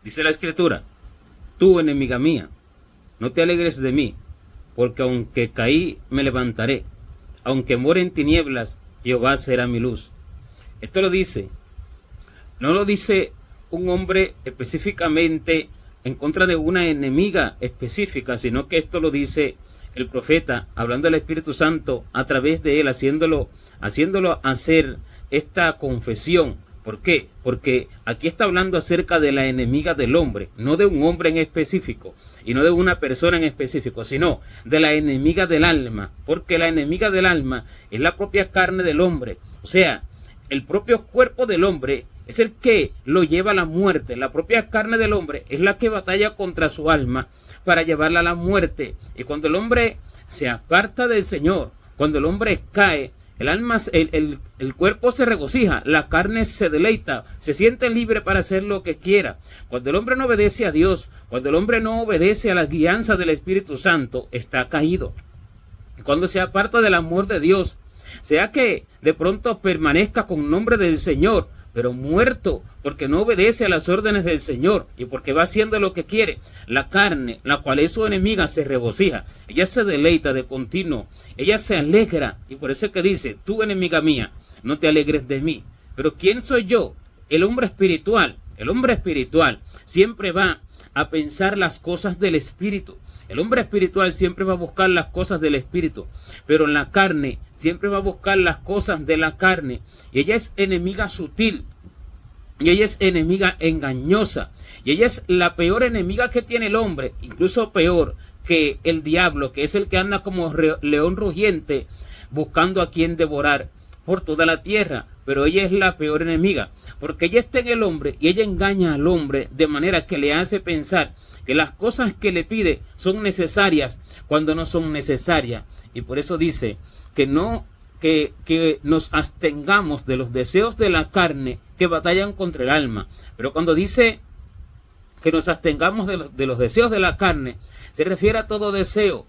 Dice la Escritura: tú, enemiga mía, no te alegres de mí, porque aunque caí, me levantaré. Aunque more en tinieblas, Jehová será mi luz. Esto lo dice, no lo dice un hombre específicamente en contra de una enemiga específica, sino que esto lo dice el profeta, hablando del Espíritu Santo a través de él, haciéndolo hacer esta confesión. ¿Por qué? Porque aquí está hablando acerca de la enemiga del hombre, no de un hombre en específico y no de una persona en específico, sino de la enemiga del alma, porque la enemiga del alma es la propia carne del hombre, o sea, el propio cuerpo del hombre es el que lo lleva a la muerte. La propia carne del hombre es la que batalla contra su alma para llevarla a la muerte. Y cuando el hombre se aparta del Señor, cuando el hombre cae, el alma, el cuerpo se regocija, la carne se deleita, se siente libre para hacer lo que quiera. Cuando el hombre no obedece a Dios, cuando el hombre no obedece a la guianza del Espíritu Santo, está caído. Cuando se aparta del amor de Dios, sea que de pronto permanezca con nombre del Señor, pero muerto porque no obedece a las órdenes del Señor y porque va haciendo lo que quiere, la carne, la cual es su enemiga, se regocija, ella se deleita de continuo, ella se alegra, y por eso es que dice: tú, enemiga mía, no te alegres de mí. Pero ¿quién soy yo? El hombre espiritual siempre va a pensar las cosas del Espíritu. El hombre espiritual siempre va a buscar las cosas del Espíritu, pero en la carne siempre va a buscar las cosas de la carne. Y ella es enemiga sutil, y ella es enemiga engañosa, y ella es la peor enemiga que tiene el hombre, incluso peor que el diablo, que es el que anda como león rugiente buscando a quien devorar por toda la tierra. Pero ella es la peor enemiga, porque ella está en el hombre y ella engaña al hombre de manera que le hace pensar que las cosas que le pide son necesarias cuando no son necesarias. Y por eso dice que nos abstengamos de los deseos de la carne que batallan contra el alma. Pero cuando dice que nos abstengamos de los deseos de la carne, se refiere a todo deseo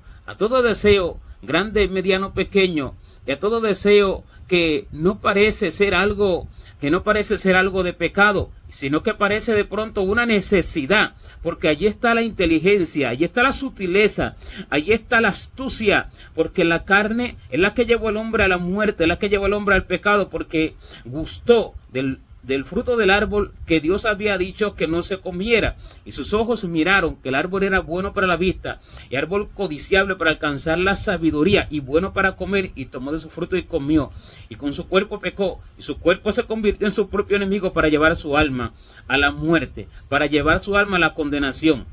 grande, mediano, pequeño, y a todo deseo que no parece ser algo de pecado, sino que parece de pronto una necesidad, porque allí está la inteligencia, allí está la sutileza, allí está la astucia, porque la carne es la que llevó al hombre a la muerte, es la que llevó al hombre al pecado, porque gustó del fruto del árbol que Dios había dicho que no se comiera, y sus ojos miraron que el árbol era bueno para la vista y árbol codiciable para alcanzar la sabiduría y bueno para comer, y tomó de su fruto y comió, y con su cuerpo pecó, y su cuerpo se convirtió en su propio enemigo para llevar su alma a la muerte, para llevar su alma a la condenación.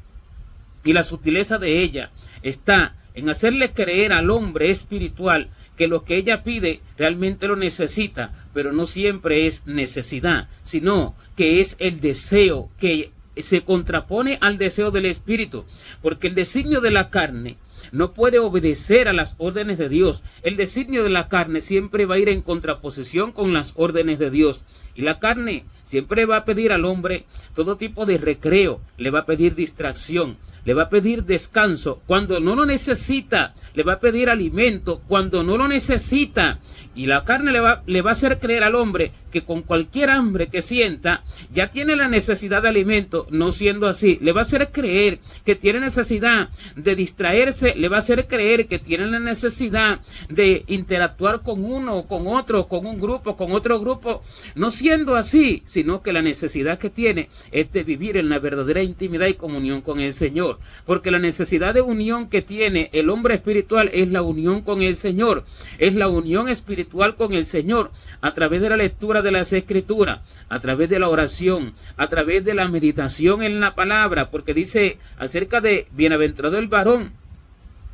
Y la sutileza de ella está en hacerle creer al hombre espiritual que lo que ella pide realmente lo necesita, pero no siempre es necesidad, sino que es el deseo que se contrapone al deseo del Espíritu, porque el designio de la carne no puede obedecer a las órdenes de Dios. El designio de la carne siempre va a ir en contraposición con las órdenes de Dios, y la carne siempre va a pedir al hombre todo tipo de recreo, le va a pedir distracción, le va a pedir descanso cuando no lo necesita, le va a pedir alimento cuando no lo necesita, y la carne le va a hacer creer al hombre que con cualquier hambre que sienta ya tiene la necesidad de alimento, no siendo así. Le va a hacer creer que tiene necesidad de distraerse, le va a hacer creer que tiene la necesidad de interactuar con uno, con otro, con un grupo, con otro grupo, no siendo así, sino que la necesidad que tiene es de vivir en la verdadera intimidad y comunión con el Señor, porque la necesidad de unión que tiene el hombre espiritual es la unión con el Señor, es la unión espiritual con el Señor, a través de la lectura de las Escrituras, a través de la oración, a través de la meditación en la palabra, porque dice acerca de bienaventurado el varón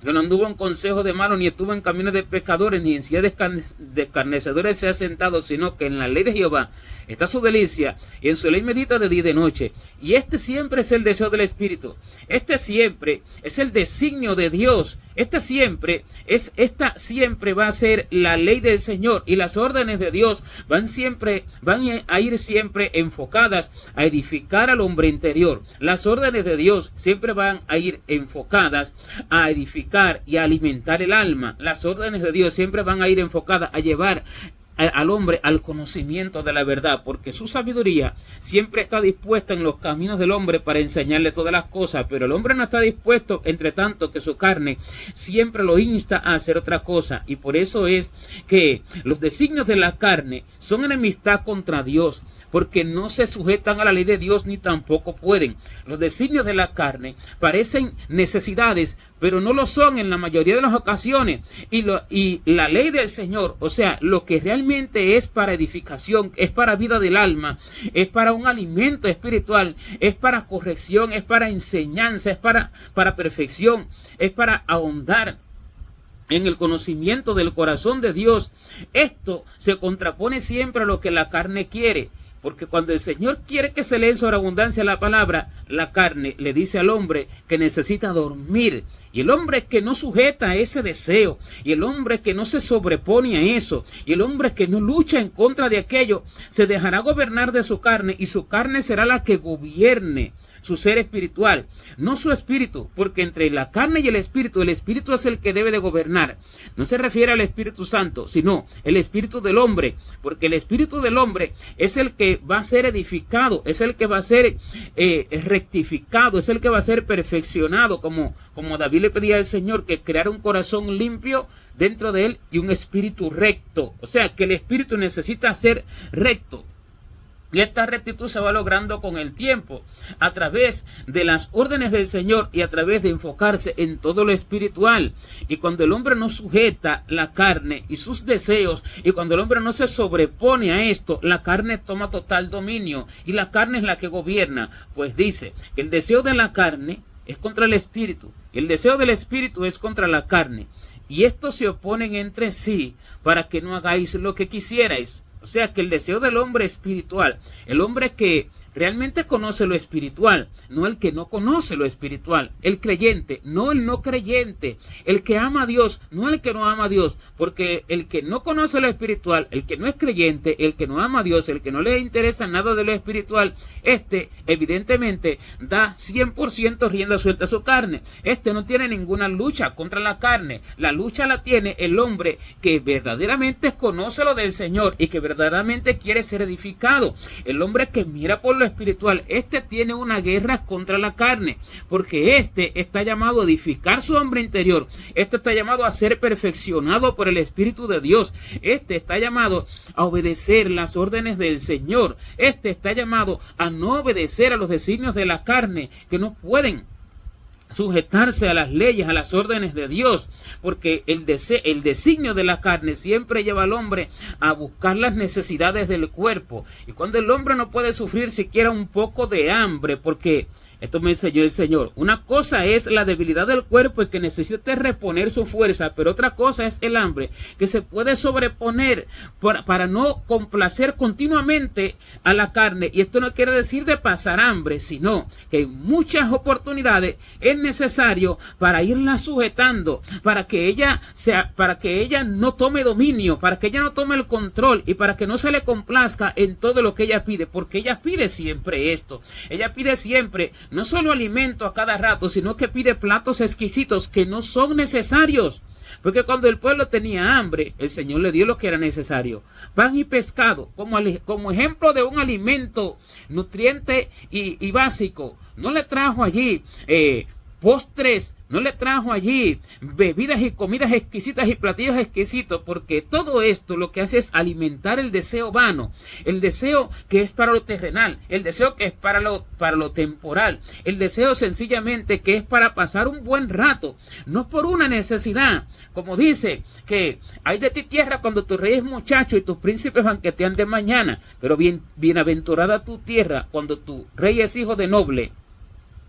que no anduvo en consejo de malos, ni estuvo en camino de pecadores, ni en silla de escarnecedores se ha sentado, sino que en la ley de Jehová está su delicia, y en su ley medita de día y de noche. Y este siempre es el deseo del Espíritu, este siempre es el designio de Dios, esta siempre va a ser la ley del Señor, y las órdenes de Dios van a ir siempre enfocadas a edificar al hombre interior. Las órdenes de Dios siempre van a ir enfocadas a edificar y a alimentar el alma. Las órdenes de Dios siempre van a ir enfocadas a llevar al hombre al conocimiento de la verdad, porque su sabiduría siempre está dispuesta en los caminos del hombre para enseñarle todas las cosas, pero el hombre no está dispuesto, entre tanto que su carne siempre lo insta a hacer otra cosa, y por eso es que los designios de la carne son enemistad contra Dios, porque no se sujetan a la ley de Dios ni tampoco pueden. Los designios de la carne parecen necesidades, pero no lo son en la mayoría de las ocasiones. Y la ley del Señor, o sea, lo que realmente es para edificación, es para vida del alma, es para un alimento espiritual, es para corrección, es para enseñanza, es para perfección, es para ahondar en el conocimiento del corazón de Dios. Esto se contrapone siempre a lo que la carne quiere. Porque cuando el Señor quiere que se lea en sobreabundancia la palabra, la carne le dice al hombre que necesita dormir. Y el hombre que no sujeta a ese deseo, y el hombre que no se sobrepone a eso, y el hombre que no lucha en contra de aquello, se dejará gobernar de su carne, y su carne será la que gobierne su ser espiritual, no su espíritu, porque entre la carne y el espíritu es el que debe de gobernar. No se refiere al Espíritu Santo, sino el espíritu del hombre, porque el espíritu del hombre es el que va a ser edificado, es el que va a ser rectificado, es el que va a ser perfeccionado, como David le pedía al Señor que creara un corazón limpio dentro de él y un espíritu recto. O sea, que el espíritu necesita ser recto. Y esta rectitud se va logrando con el tiempo, a través de las órdenes del Señor y a través de enfocarse en todo lo espiritual. Y cuando el hombre no sujeta la carne y sus deseos, y cuando el hombre no se sobrepone a esto, la carne toma total dominio y la carne es la que gobierna. Pues dice que el deseo de la carne es contra el espíritu y el deseo del espíritu es contra la carne. Y estos se oponen entre sí para que no hagáis lo que quisierais. O sea que el deseo del hombre espiritual, el hombre que realmente conoce lo espiritual, no el que no conoce lo espiritual, el creyente, no el no creyente, el que ama a Dios, no el que no ama a Dios, porque el que no conoce lo espiritual, el que no es creyente, el que no ama a Dios, el que no le interesa nada de lo espiritual, evidentemente da 100% rienda suelta a su carne. No tiene ninguna lucha contra la carne, la lucha la tiene el hombre que verdaderamente conoce lo del Señor y que verdaderamente quiere ser edificado, el hombre que mira por lo espiritual. Tiene una guerra contra la carne, porque está llamado a edificar su hombre interior, está llamado a ser perfeccionado por el Espíritu de Dios, está llamado a obedecer las órdenes del Señor, está llamado a no obedecer a los designios de la carne que no pueden sujetarse a las leyes, a las órdenes de Dios, porque el designio de la carne siempre lleva al hombre a buscar las necesidades del cuerpo. Y cuando el hombre no puede sufrir siquiera un poco de hambre, porque esto me enseñó el Señor, una cosa es la debilidad del cuerpo y que necesite reponer su fuerza, pero otra cosa es el hambre, que se puede sobreponer para no complacer continuamente a la carne. Y esto no quiere decir de pasar hambre, sino que en muchas oportunidades es necesario para irla sujetando, para que ella no tome dominio, para que ella no tome el control y para que no se le complazca en todo lo que ella pide, porque ella pide siempre esto, ella pide siempre no solo alimento a cada rato, sino que pide platos exquisitos que no son necesarios. Porque cuando el pueblo tenía hambre, el Señor le dio lo que era necesario. Pan y pescado, como ejemplo de un alimento nutriente y básico. No le trajo allí postres, no le trajo allí bebidas y comidas exquisitas y platillos exquisitos, porque todo esto lo que hace es alimentar el deseo vano, el deseo que es para lo terrenal, el deseo que es para lo temporal, el deseo sencillamente que es para pasar un buen rato, no por una necesidad. Como dice que hay de ti tierra cuando tu rey es muchacho y tus príncipes banquetean de mañana, pero bienaventurada tu tierra cuando tu rey es hijo de noble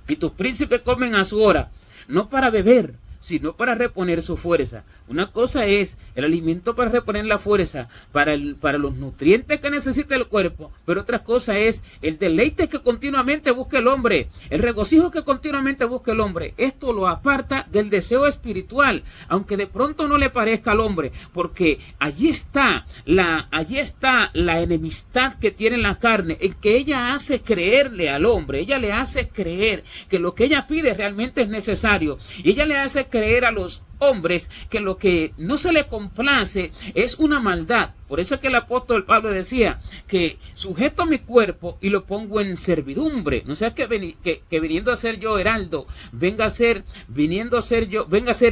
y tus príncipes comen a su hora, no para beber, sino para reponer su fuerza. Una cosa es el alimento para reponer la fuerza, para los nutrientes que necesita el cuerpo, pero otra cosa es el deleite que continuamente busca el hombre, el regocijo que continuamente busca el hombre. Esto lo aparta del deseo espiritual, aunque de pronto no le parezca al hombre, porque allí está la enemistad que tiene la carne, en que ella hace creerle al hombre, ella le hace creer que lo que ella pide realmente es necesario, y ella le hace creer a los hombres que lo que no se le complace es una maldad. Por eso es que el apóstol Pablo decía que sujeto mi cuerpo y lo pongo en servidumbre. No sea que viniendo a ser yo heraldo, venga a ser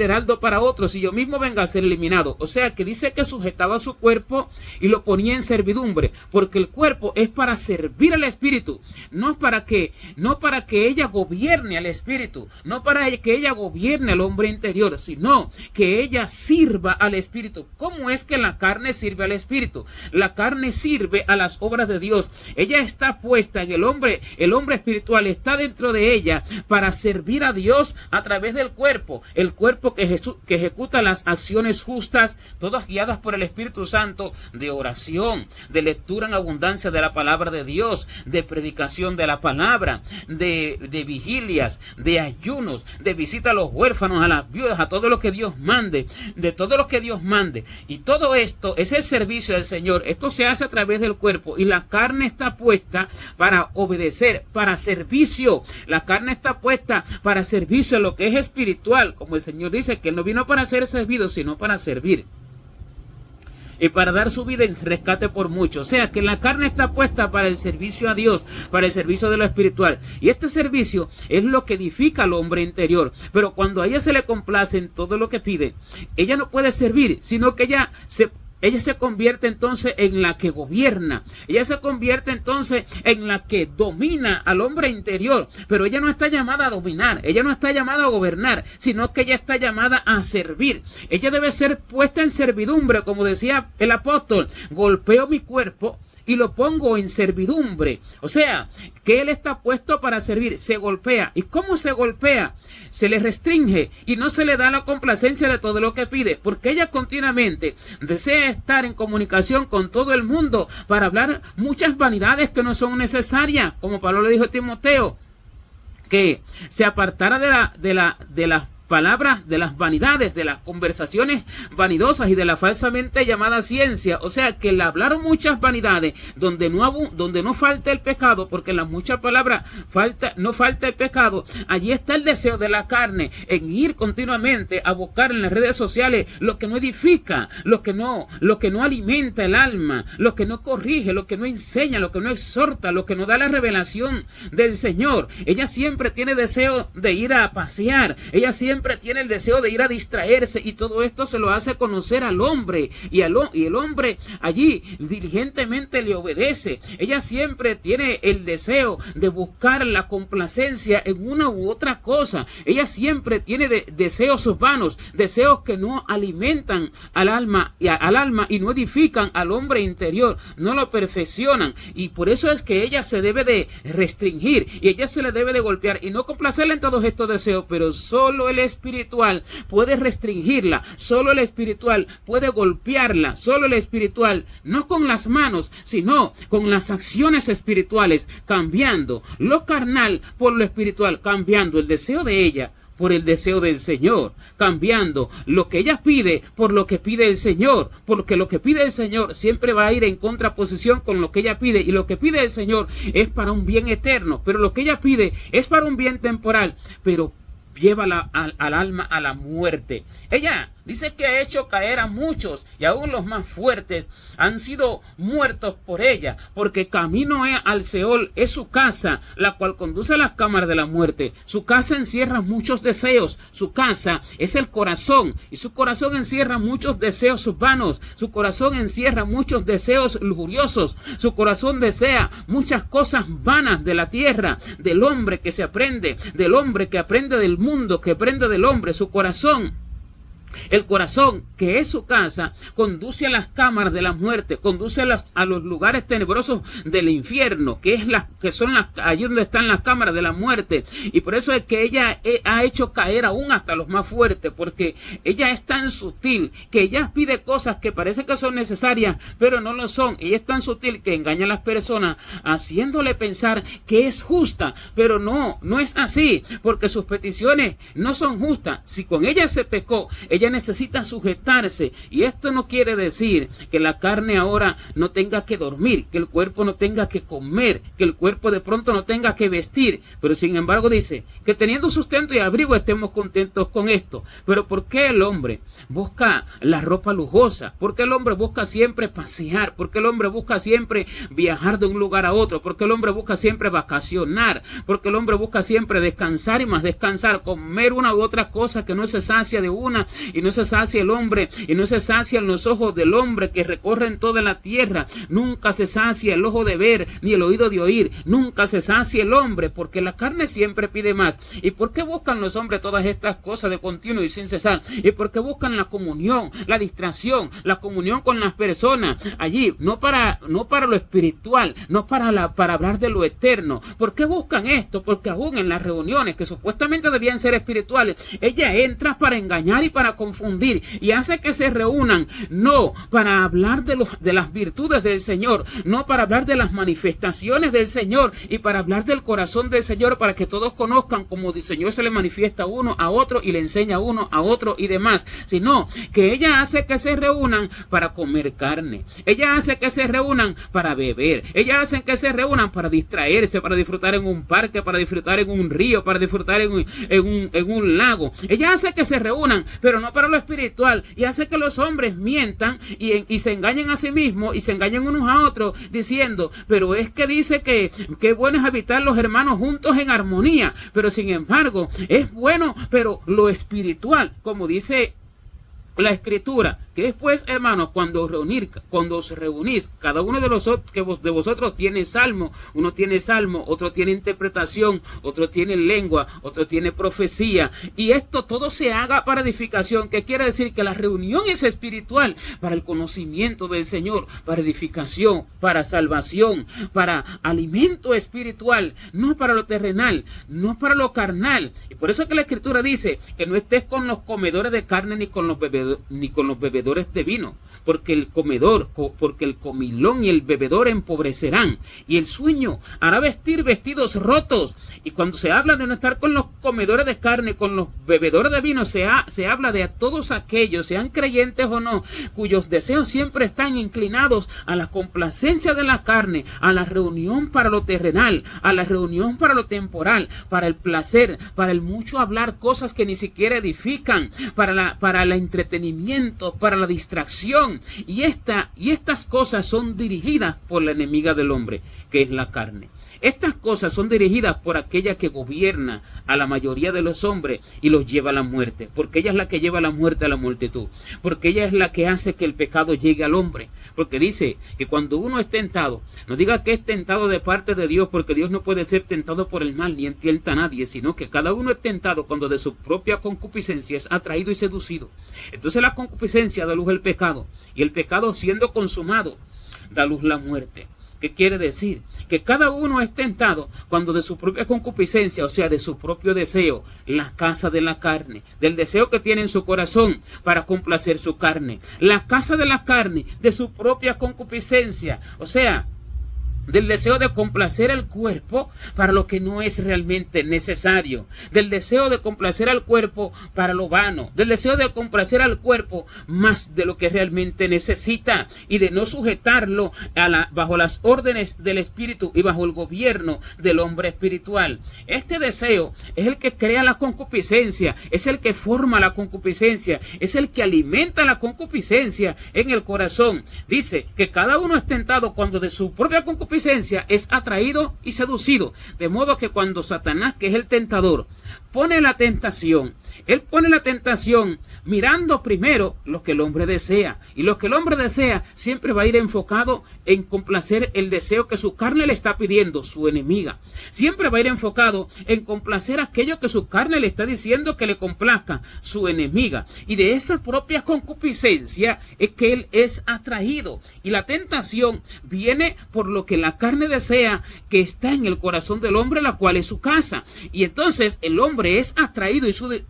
heraldo para otros y yo mismo venga a ser eliminado. O sea que dice que sujetaba su cuerpo y lo ponía en servidumbre, porque el cuerpo es para servir al espíritu, no para que ella gobierne al espíritu, no para que ella gobierne al hombre interior, sino que ella sirva al espíritu. ¿Cómo es que la carne sirve al espíritu? La carne sirve a las obras de Dios. Ella está puesta en el hombre espiritual está dentro de ella para servir a Dios a través del cuerpo. El cuerpo que ejecuta las acciones justas, todas guiadas por el Espíritu Santo, de oración, de lectura en abundancia de la palabra de Dios, de predicación de la palabra, de vigilias, de ayunos, de visita a los huérfanos, a las viudas, a todo lo que Dios mande, de todo lo que Dios mande. Y todo esto es el servicio del Señor. Esto se hace a través del cuerpo y la carne está puesta para obedecer, para servicio. La carne está puesta para servicio a lo que es espiritual, como el Señor dice que no vino para ser servido, sino para servir y para dar su vida en rescate por muchos. O sea que la carne está puesta para el servicio a Dios, para el servicio de lo espiritual. Y este servicio es lo que edifica al hombre interior. Pero cuando a ella se le complace en todo lo que pide, ella no puede servir, sino que ella se convierte entonces en la que gobierna. Ella se convierte entonces en la que domina al hombre interior. Pero ella no está llamada a dominar. Ella no está llamada a gobernar, sino que ella está llamada a servir. Ella debe ser puesta en servidumbre, como decía el apóstol. Golpeo mi cuerpo y lo pongo en servidumbre. O sea, que él está puesto para servir. Se golpea. ¿Y cómo se golpea? Se le restringe y no se le da la complacencia de todo lo que pide, porque ella continuamente desea estar en comunicación con todo el mundo para hablar muchas vanidades que no son necesarias, como Pablo le dijo a Timoteo, que se apartara de las palabras, de las vanidades, de las conversaciones vanidosas y de la falsamente llamada ciencia. O sea, que le hablaron muchas vanidades donde no falta el pecado, porque en las muchas palabras no falta el pecado. Allí está el deseo de la carne en ir continuamente a buscar en las redes sociales lo que no edifica, lo que no alimenta el alma, lo que no corrige, lo que no enseña, lo que no exhorta, lo que no da la revelación del Señor. Ella siempre tiene deseo de ir a pasear, ella siempre tiene el deseo de ir a distraerse, y todo esto se lo hace conocer al hombre, y el hombre allí diligentemente le obedece. Ella siempre tiene el deseo de buscar la complacencia en una u otra cosa. Ella siempre tiene deseos vanos, deseos que no alimentan al alma y no edifican al hombre interior, no lo perfeccionan, y por eso es que ella se debe de restringir y ella se le debe de golpear y no complacerle en todos estos deseos. Pero solo el espiritual puede restringirla, solo el espiritual puede golpearla, solo el espiritual, no con las manos, sino con las acciones espirituales, cambiando lo carnal por lo espiritual, cambiando el deseo de ella por el deseo del Señor, cambiando lo que ella pide por lo que pide el Señor, porque lo que pide el Señor siempre va a ir en contraposición con lo que ella pide, y lo que pide el Señor es para un bien eterno, pero lo que ella pide es para un bien temporal, pero lleva al alma a la muerte. Ella dice que ha hecho caer a muchos, y aún los más fuertes han sido muertos por ella, porque camino al Seol es su casa, la cual conduce a las cámaras de la muerte. Su casa encierra muchos deseos, su casa es el corazón, y su corazón encierra muchos deseos vanos, su corazón encierra muchos deseos lujuriosos, su corazón desea muchas cosas vanas de la tierra, del hombre que se aprende, del hombre que aprende del mundo, que aprende del hombre. Su corazón, el corazón, que es su casa, conduce a las cámaras de la muerte, conduce a los lugares tenebrosos del infierno, que son allí donde están las cámaras de la muerte. Y por eso es que ella ha hecho caer aún hasta los más fuertes, porque ella es tan sutil que ella pide cosas que parece que son necesarias, pero no lo son. Ella es tan sutil que engaña a las personas, haciéndole pensar que es justa, pero no es así, porque sus peticiones no son justas. Si con ella se pecó, ella ella necesita sujetarse. Y esto no quiere decir que la carne ahora no tenga que dormir, que el cuerpo no tenga que comer, que el cuerpo de pronto no tenga que vestir. Pero sin embargo dice que teniendo sustento y abrigo estemos contentos con esto. Pero ¿por qué el hombre busca la ropa lujosa? ¿Por qué el hombre busca siempre pasear? ¿Por qué el hombre busca siempre viajar de un lugar a otro? ¿Por qué el hombre busca siempre vacacionar? ¿Por qué el hombre busca siempre descansar y más descansar? Comer una u otra cosa que no se sacia de una y no se sacia el hombre y no se sacian los ojos del hombre que recorren toda la tierra. Nunca se sacia el ojo de ver ni el oído de oír. Nunca se sacia el hombre porque la carne siempre pide más. ¿Y por qué buscan los hombres todas estas cosas de continuo y sin cesar? ¿Y por qué buscan la comunión, la distracción, la comunión con las personas allí? No para lo espiritual, no para hablar de lo eterno. ¿Por qué buscan esto? Porque aún en las reuniones que supuestamente debían ser espirituales, ella entra para engañar y para confundir y hace que se reúnan, no para hablar de las virtudes del Señor, no para hablar de las manifestaciones del Señor y para hablar del corazón del Señor, para que todos conozcan cómo el Señor se le manifiesta uno a otro y le enseña uno a otro y demás, sino que ella hace que se reúnan para comer carne, ella hace que se reúnan para beber, ella hace que se reúnan para distraerse, para disfrutar en un parque, para disfrutar en un río, para disfrutar en un lago. Ella hace que se reúnan, pero no para lo espiritual, y hace que los hombres mientan y se engañen a sí mismos y se engañen unos a otros diciendo, pero es que dice que bueno es habitar los hermanos juntos en armonía, pero sin embargo es bueno, pero lo espiritual, como dice la Escritura, que después, hermanos, cuando os reunís, cada uno de vosotros tiene salmo, uno tiene salmo, otro tiene interpretación, otro tiene lengua, otro tiene profecía, y esto todo se haga para edificación, que quiere decir que la reunión es espiritual, para el conocimiento del Señor, para edificación, para salvación, para alimento espiritual, no para lo terrenal, no para lo carnal. Y por eso que la Escritura dice que no estés con los comedores de carne ni con los bebedores de vino, porque el comilón y el bebedor empobrecerán, y el sueño hará vestir vestidos rotos. Y cuando se habla de no estar con los comedores de carne, con los bebedores de vino, se habla de a todos aquellos, sean creyentes o no, cuyos deseos siempre están inclinados a la complacencia de la carne, a la reunión para lo terrenal, a la reunión para lo temporal, para el placer, para el mucho hablar cosas que ni siquiera edifican, para el entretenimiento, para la distracción. Y estas cosas son dirigidas por la enemiga del hombre, que es la carne. Estas cosas son dirigidas por aquella que gobierna a la mayoría de los hombres y los lleva a la muerte, porque ella es la que lleva a la muerte a la multitud, porque ella es la que hace que el pecado llegue al hombre, porque dice que cuando uno es tentado, no diga que es tentado de parte de Dios, porque Dios no puede ser tentado por el mal ni tienta a nadie, sino que cada uno es tentado cuando de su propia concupiscencia es atraído y seducido. Entonces la concupiscencia da luz al pecado, y el pecado siendo consumado da luz la muerte. ¿Qué quiere decir? Que cada uno es tentado cuando de su propia concupiscencia, o sea, de su propio deseo, la casa de la carne, del deseo que tiene en su corazón para complacer su carne, la casa de la carne, de su propia concupiscencia, o sea, del deseo de complacer al cuerpo para lo que no es realmente necesario, del deseo de complacer al cuerpo para lo vano, del deseo de complacer al cuerpo más de lo que realmente necesita y de no sujetarlo bajo las órdenes del espíritu y bajo el gobierno del hombre espiritual. Este deseo es el que crea la concupiscencia, es el que forma la concupiscencia, es el que alimenta la concupiscencia en el corazón. Dice que cada uno es tentado cuando de su propia concupiscencia es atraído y seducido, de modo que cuando Satanás, que es el tentador, pone la tentación, él pone la tentación mirando primero lo que el hombre desea, y lo que el hombre desea siempre va a ir enfocado en complacer el deseo que su carne le está pidiendo, su enemiga. Siempre va a ir enfocado en complacer aquello que su carne le está diciendo que le complazca, su enemiga. Y de esa propia concupiscencia es que él es atraído. Y la tentación viene por lo que la carne desea, que está en el corazón del hombre, la cual es su casa. Y entonces el hombre hombre es atraído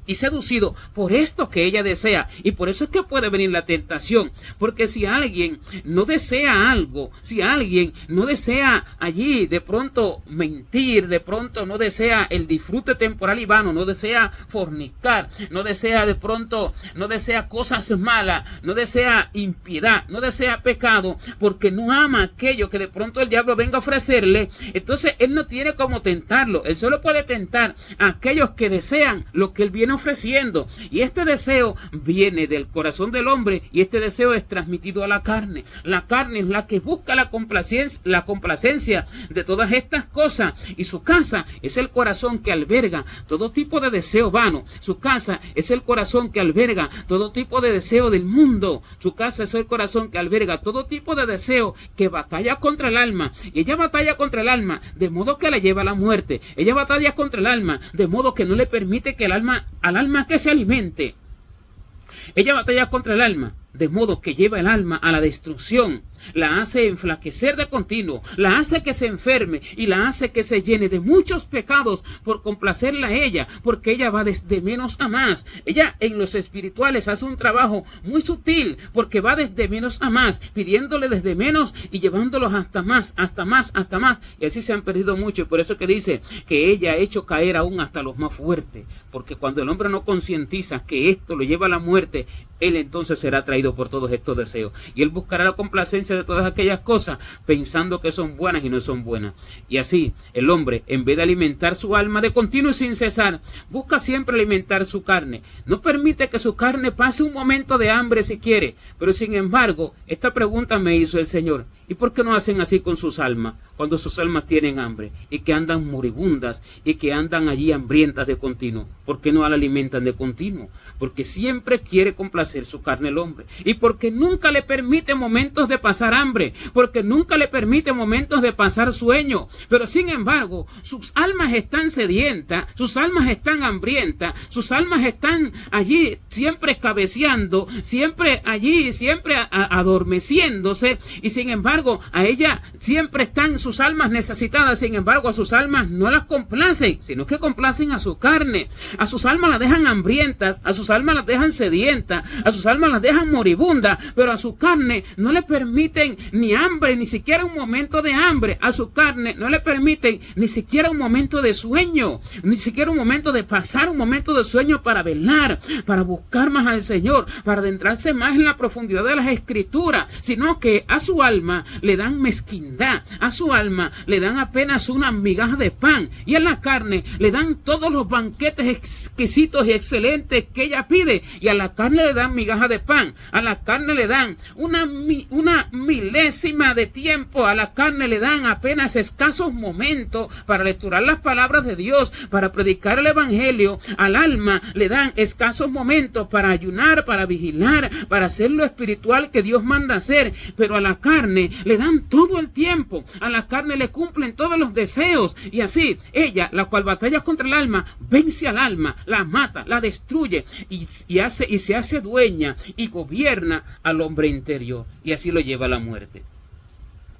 y seducido por esto que ella desea. Y por eso es que puede venir la tentación. Porque si alguien no desea algo, si alguien no desea allí de pronto mentir, de pronto no desea el disfrute temporal y vano, no desea fornicar, no desea de pronto, no desea cosas malas, no desea impiedad, no desea pecado, porque no ama aquello que de pronto el diablo venga a ofrecerle, entonces él no tiene cómo tentarlo. Él solo puede tentar a aquellos que desean lo que él viene ofreciendo. Y este deseo viene del corazón del hombre, y este deseo es transmitido a la carne. La carne es la que busca la complacencia de todas estas cosas, y su casa es el corazón que alberga todo tipo de deseo vano. Su casa es el corazón que alberga todo tipo de deseo del mundo. Su casa es el corazón que alberga todo tipo de deseo que batalla contra el alma. Y ella batalla contra el alma de modo que la lleva a la muerte. Ella batalla contra el alma de modo que no le permite que al alma que se alimente. Ella batalla contra el alma de modo que lleva el alma a la destrucción. La hace enflaquecer de continuo, la hace que se enferme y la hace que se llene de muchos pecados por complacerla a ella, porque ella va desde menos a más. Ella en los espirituales hace un trabajo muy sutil, porque va desde menos a más, pidiéndole desde menos y llevándolos hasta más, hasta más, hasta más. Y así se han perdido mucho, y por eso que dice que ella ha hecho caer aún hasta los más fuertes, porque cuando el hombre no concientiza que esto lo lleva a la muerte, él entonces será atraído por todos estos deseos, y él buscará la complacencia de todas aquellas cosas pensando que son buenas y no son buenas. Y así el hombre, en vez de alimentar su alma de continuo y sin cesar, busca siempre alimentar su carne. No permite que su carne pase un momento de hambre si quiere. Pero sin embargo, esta pregunta me hizo el Señor: ¿y por qué no hacen así con sus almas cuando sus almas tienen hambre y que andan moribundas y que andan allí hambrientas de continuo? ¿Por qué no la alimentan de continuo? Porque siempre quiere complacer su carne el hombre, y porque nunca le permite momentos de pasar hambre, porque nunca le permite momentos de pasar sueño. Pero sin embargo, sus almas están sedientas, sus almas están hambrientas, sus almas están allí siempre cabeceando, siempre allí, siempre adormeciéndose, y sin embargo a ella siempre están sus almas necesitadas. Sin embargo, a sus almas no las complacen, sino que complacen a su carne. A sus almas las dejan hambrientas, a sus almas las dejan sedientas, a sus almas las dejan moribundas, pero a su carne no le permiten ni hambre, ni siquiera un momento de hambre. A su carne no le permiten ni siquiera un momento de sueño, ni siquiera un momento de pasar un momento de sueño para velar, para buscar más al Señor, para adentrarse más en la profundidad de las Escrituras, sino que a su alma le dan mezquindad, a su alma le dan apenas una migaja de pan, y a la carne le dan todos los banquetes exquisitos y excelentes que ella pide, y a la carne le dan migaja de pan, a la carne le dan una milésima de tiempo, a la carne le dan apenas escasos momentos para lecturar las palabras de Dios, para predicar el evangelio. Al alma le dan escasos momentos para ayunar, para vigilar, para hacer lo espiritual que Dios manda hacer, pero a la carne le dan todo el tiempo, a la carne le cumplen todos los deseos, y así ella, la cual batalla contra el alma, vence al alma, la mata, la destruye, y se hace dueña y gobierna al hombre interior, y así lo lleva a la muerte.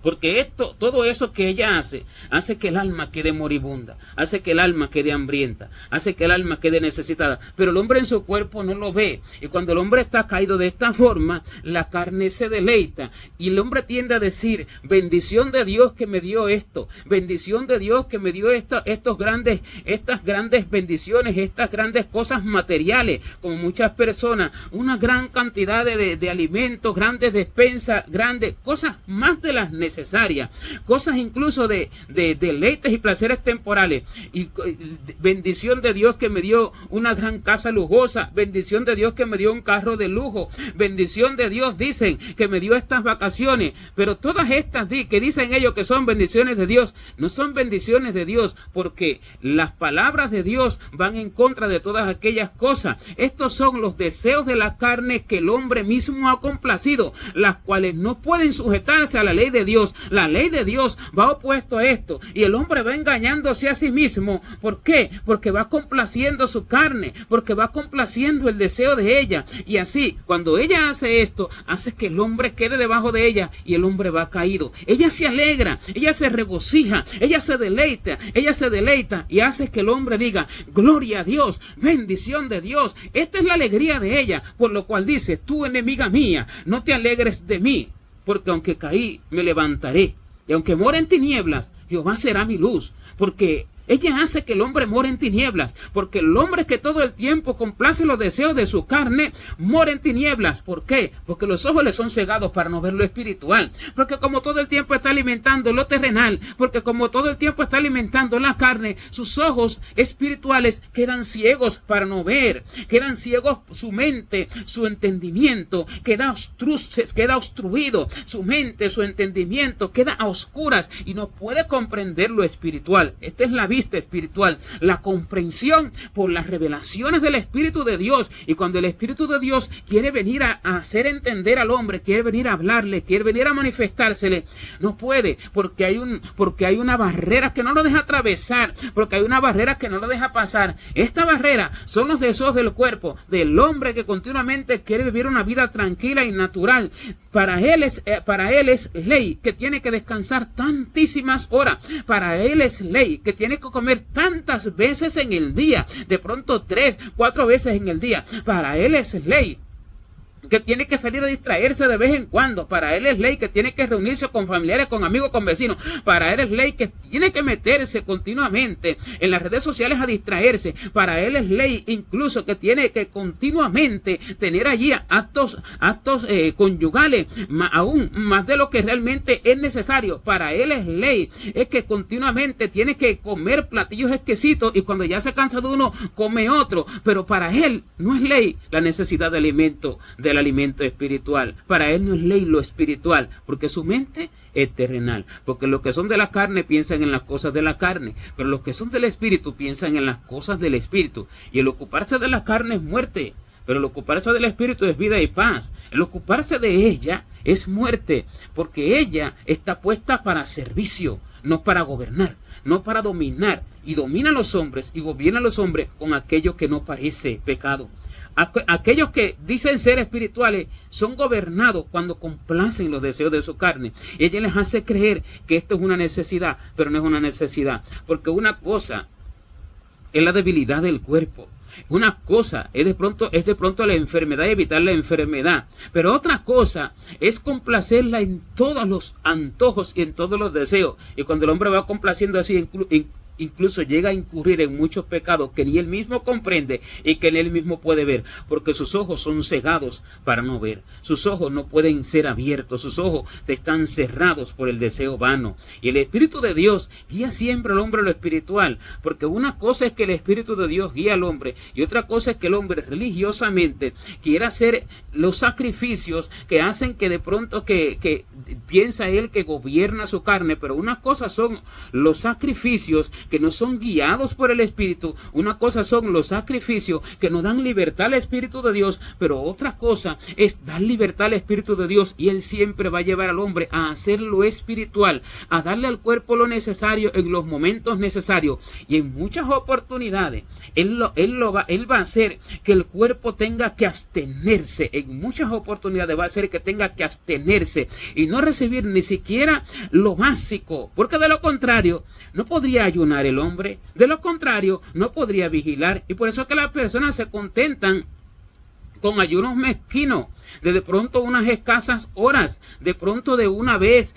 Porque todo eso que ella hace que el alma quede moribunda, hace que el alma quede hambrienta, hace que el alma quede necesitada. Pero el hombre en su cuerpo no lo ve. Y cuando el hombre está caído de esta forma, la carne se deleita. Y el hombre tiende a decir: bendición de Dios que me dio esto, bendición de Dios que me dio estas grandes bendiciones, estas grandes cosas materiales, como muchas personas, una gran cantidad de alimentos, grandes despensas, grandes cosas más de las necesarias, cosas incluso de deleites y placeres temporales. Y bendición de Dios que me dio una gran casa lujosa, bendición de Dios que me dio un carro de lujo, bendición de Dios, dicen, que me dio estas vacaciones. Pero todas estas que dicen ellos que son bendiciones de Dios, no son bendiciones de Dios, porque las palabras de Dios van en contra de todas aquellas cosas. Estos son los deseos de la carne que el hombre mismo ha complacido, las cuales no pueden sujetarse a la ley de Dios. Dios, la ley de Dios va opuesto a esto, y el hombre va engañándose a sí mismo. ¿Por qué? Porque va complaciendo su carne, porque va complaciendo el deseo de ella, y así, cuando ella hace esto, hace que el hombre quede debajo de ella, y el hombre va caído. Ella se alegra, ella se regocija, ella se deleita, y hace que el hombre diga: gloria a Dios, bendición de Dios. Esta es la alegría de ella, por lo cual dice: tú, enemiga mía, no te alegres de mí, porque aunque caí, me levantaré, y aunque mora en tinieblas, Jehová será mi luz. Porque ella hace que el hombre more en tinieblas, porque el hombre que todo el tiempo complace los deseos de su carne, mora en tinieblas. ¿Por qué? Porque los ojos le son cegados para no ver lo espiritual, porque como todo el tiempo está alimentando lo terrenal, porque como todo el tiempo está alimentando la carne, sus ojos espirituales quedan ciegos para no ver, quedan ciegos su mente, su entendimiento, queda obstruido, su mente, su entendimiento queda a oscuras y no puede comprender lo espiritual. Esta es la vista espiritual, la comprensión por las revelaciones del Espíritu de Dios. Y cuando el Espíritu de Dios quiere venir a hacer entender al hombre, quiere venir a hablarle, quiere venir a manifestársele, no puede, porque hay una barrera que no lo deja atravesar, porque hay una barrera que no lo deja pasar. Esta barrera son los deseos del cuerpo del hombre, que continuamente quiere vivir una vida tranquila y natural. Para él es ley que tiene que descansar tantísimas horas. Para él es ley que tiene que comer tantas veces en el día, de pronto 3, 4 veces en el día. Para él es ley que tiene que salir a distraerse de vez en cuando. Para él es ley que tiene que reunirse con familiares, con amigos, con vecinos. Para él es ley que tiene que meterse continuamente en las redes sociales a distraerse. Para él es ley incluso que tiene que continuamente tener allí actos conyugales, aún más de lo que realmente es necesario. Para él es ley es que continuamente tiene que comer platillos exquisitos, y cuando ya se cansa de uno, come otro. Pero para él no es ley la necesidad de alimento, del alimento espiritual. Para él no es ley lo espiritual, porque su mente es terrenal. Porque los que son de la carne piensan en las cosas de la carne, pero los que son del espíritu piensan en las cosas del espíritu. Y el ocuparse de la carne es muerte, pero el ocuparse del espíritu es vida y paz. El ocuparse de ella es muerte, porque ella está puesta para servicio, no para gobernar, no para dominar. Y domina a los hombres y gobierna a los hombres con aquello que no parece pecado. Aquellos que dicen ser espirituales son gobernados cuando complacen los deseos de su carne. Y ella les hace creer que esto es una necesidad, pero no es una necesidad. Porque una cosa es la debilidad del cuerpo. Una cosa es de pronto la enfermedad y evitar la enfermedad. Pero otra cosa es complacerla en todos los antojos y en todos los deseos. Y cuando el hombre va complaciendo así, incluso llega a incurrir en muchos pecados que ni él mismo comprende y que ni él mismo puede ver, porque sus ojos son cegados para no ver. Sus ojos no pueden ser abiertos, sus ojos están cerrados por el deseo vano. Y el Espíritu de Dios guía siempre al hombre a lo espiritual, porque una cosa es que el Espíritu de Dios guía al hombre y otra cosa es que el hombre religiosamente quiera hacer los sacrificios que hacen que de pronto que piensa él que gobierna su carne. Pero una cosa son los sacrificios que no son guiados por el Espíritu, una cosa son los sacrificios que nos dan libertad al Espíritu de Dios, pero otra cosa es dar libertad al Espíritu de Dios, y Él siempre va a llevar al hombre a hacer lo espiritual, a darle al cuerpo lo necesario en los momentos necesarios, y en muchas oportunidades Él va a hacer que el cuerpo tenga que abstenerse. En muchas oportunidades va a hacer que tenga que abstenerse y no recibir ni siquiera lo básico, porque de lo contrario no podría ayunar el hombre, de lo contrario no podría vigilar. Y por eso es que las personas se contentan con ayunos mezquinos, de pronto unas escasas horas, de pronto de una vez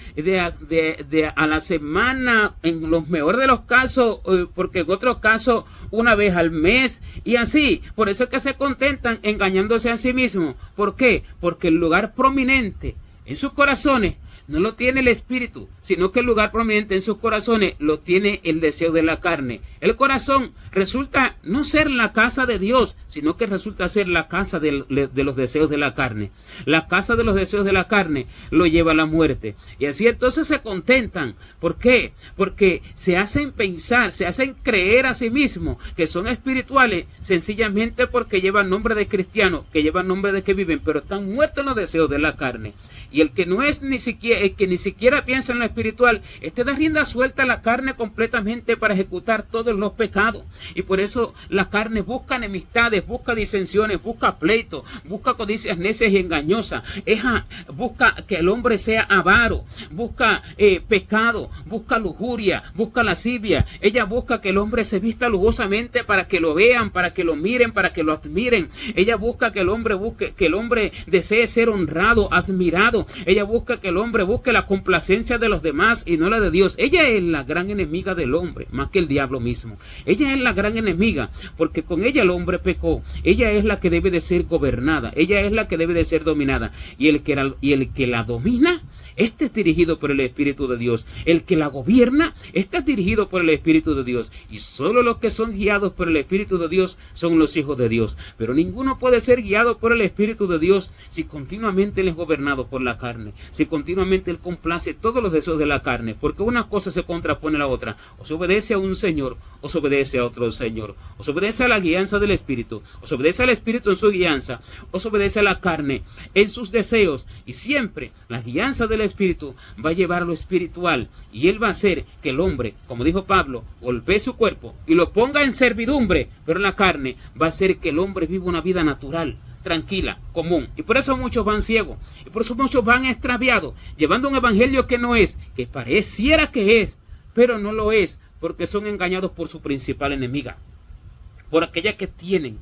a la semana, en los mejores de los casos, porque en otros casos una vez al mes, y así. Por eso es que se contentan engañándose a sí mismos. ¿Por qué? Porque el lugar prominente en sus corazones no lo tiene el espíritu, sino que el lugar prominente en sus corazones lo tiene el deseo de la carne. El corazón resulta no ser la casa de Dios, sino que resulta ser la casa de los deseos de la carne. La casa de los deseos de la carne lo lleva a la muerte. Y así entonces se contentan. ¿Por qué? Porque se hacen pensar, se hacen creer a sí mismos que son espirituales, sencillamente porque llevan nombre de cristianos, que llevan nombre de que viven, pero están muertos en los deseos de la carne. Y el que no es ni siquiera el que ni siquiera piensa en lo espiritual, este da rienda suelta a la carne completamente para ejecutar todos los pecados. Y por eso la carne busca enemistades, busca disensiones, busca pleitos, busca codicias necias y engañosas, busca que el hombre sea avaro, busca pecado, busca lujuria, busca lascivia. Ella busca que el hombre se vista lujosamente para que lo vean, para que lo miren, para que lo admiren. Ella busca que el hombre desee ser honrado, admirado. Ella busca que el hombre busque la complacencia de los demás y no la de Dios. Ella es la gran enemiga del hombre, más que el diablo mismo. Ella es la gran enemiga, porque con ella el hombre pecó. Ella es la que debe de ser gobernada, ella es la que debe de ser dominada. Y el que la domina, este es dirigido por el Espíritu de Dios. El que la gobierna, este es dirigido por el Espíritu de Dios. Y solo los que son guiados por el Espíritu de Dios son los hijos de Dios. Pero ninguno puede ser guiado por el Espíritu de Dios si continuamente él es gobernado por la carne, si continuamente él complace todos los deseos de la carne, porque una cosa se contrapone a la otra. O se obedece a un Señor, o se obedece a otro Señor. O se obedece a la guianza del Espíritu, o se obedece al Espíritu en su guianza, o se obedece a la carne en sus deseos. Y siempre la guianza del Espíritu va a llevar lo espiritual, y él va a hacer que el hombre, como dijo Pablo, golpee su cuerpo y lo ponga en servidumbre, pero la carne va a hacer que el hombre viva una vida natural, tranquila, común. Y por eso muchos van ciegos, y por eso muchos van extraviados, llevando un evangelio que no es, que pareciera que es, pero no lo es, porque son engañados por su principal enemiga, por aquella que tienen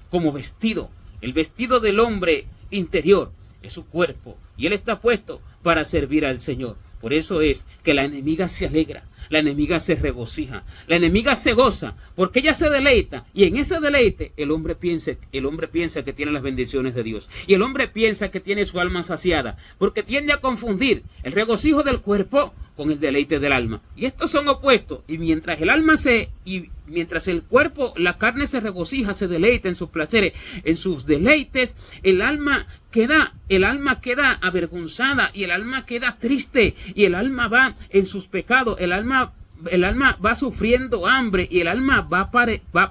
como vestido, el vestido del hombre interior es su cuerpo, y él está puesto para servir al Señor. Por eso es que la enemiga se alegra, la enemiga se regocija, la enemiga se goza, porque ella se deleita, y en ese deleite el hombre piensa que tiene las bendiciones de Dios, y el hombre piensa que tiene su alma saciada, porque tiende a confundir el regocijo del cuerpo con el deleite del alma. Y estos son opuestos, y mientras el cuerpo, la carne se regocija, se deleita en sus placeres, en sus deleites, el alma queda avergonzada, y el alma queda triste, y el alma va en sus pecados, el alma va sufriendo hambre, y el alma va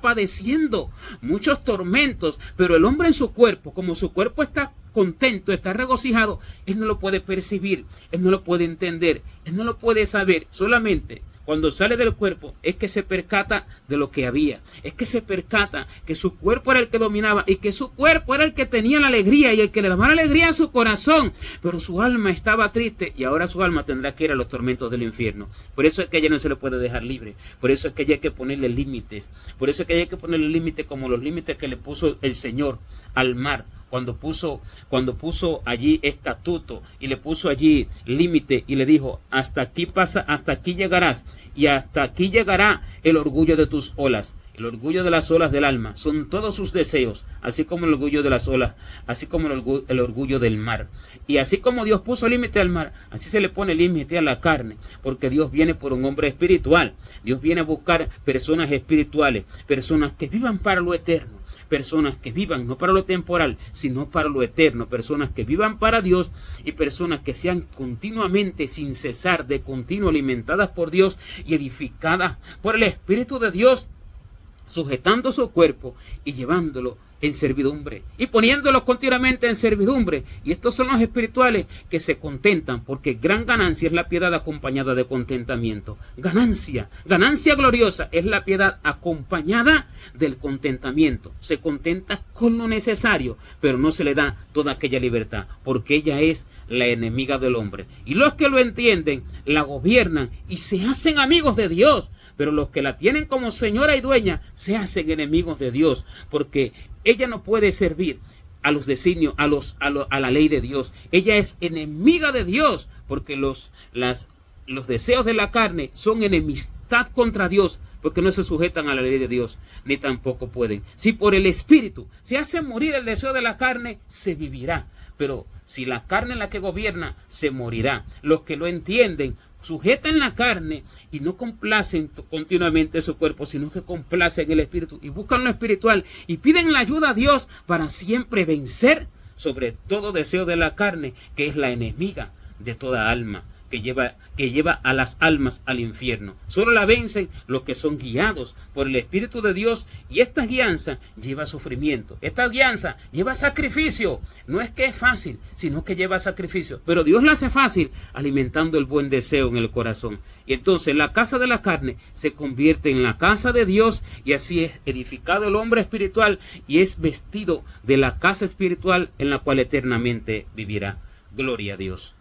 padeciendo muchos tormentos. Pero el hombre en su cuerpo, como su cuerpo está contento, está regocijado, él no lo puede percibir, él no lo puede entender, él no lo puede saber. Solamente cuando sale del cuerpo es que se percata de lo que había, es que se percata que su cuerpo era el que dominaba, y que su cuerpo era el que tenía la alegría y el que le daba la alegría a su corazón, pero su alma estaba triste, y ahora su alma tendrá que ir a los tormentos del infierno. Por eso es que a ella no se le puede dejar libre, por eso es que a ella hay que ponerle límites, por eso es que a ella hay que ponerle límites, como los límites que le puso el Señor al mar, cuando puso allí estatuto y le puso allí límite y le dijo: hasta aquí llegarás, y hasta aquí llegará el orgullo de tus olas. El orgullo de las olas del alma son todos sus deseos, así como el orgullo de las olas, así como el orgullo del mar. Y así como Dios puso límite al mar, así se le pone límite a la carne, porque Dios viene por un hombre espiritual. Dios viene a buscar personas espirituales, personas que vivan para lo eterno, personas que vivan no para lo temporal, sino para lo eterno, personas que vivan para Dios, y personas que sean continuamente, sin cesar, de continuo alimentadas por Dios y edificadas por el Espíritu de Dios, sujetando su cuerpo y llevándolo en servidumbre y poniéndolo continuamente en servidumbre. Y estos son los espirituales que se contentan, porque gran ganancia es la piedad acompañada de contentamiento. Ganancia gloriosa es la piedad acompañada del contentamiento. Se contenta con lo necesario, pero no se le da toda aquella libertad, porque ella es la enemiga del hombre. Y los que lo entienden la gobiernan y se hacen amigos de Dios, pero los que la tienen como señora y dueña se hacen enemigos de Dios, porque ella no puede servir a los designios, a la ley de Dios. Ella es enemiga de Dios, porque los deseos de la carne son enemistad contra Dios, porque no se sujetan a la ley de Dios, ni tampoco pueden. Si por el Espíritu se hace morir el deseo de la carne, se vivirá. Pero si la carne es la que gobierna, se morirá. Los que lo entienden sujetan la carne y no complacen continuamente su cuerpo, sino que complacen el Espíritu y buscan lo espiritual y piden la ayuda a Dios para siempre vencer sobre todo deseo de la carne, que es la enemiga de toda alma que lleva a las almas al infierno. Solo la vencen los que son guiados por el Espíritu de Dios, y esta guianza lleva sufrimiento, esta guianza lleva sacrificio. No es que es fácil, sino que lleva sacrificio, pero Dios la hace fácil alimentando el buen deseo en el corazón. Y entonces la casa de la carne se convierte en la casa de Dios, y así es edificado el hombre espiritual y es vestido de la casa espiritual en la cual eternamente vivirá. Gloria a Dios.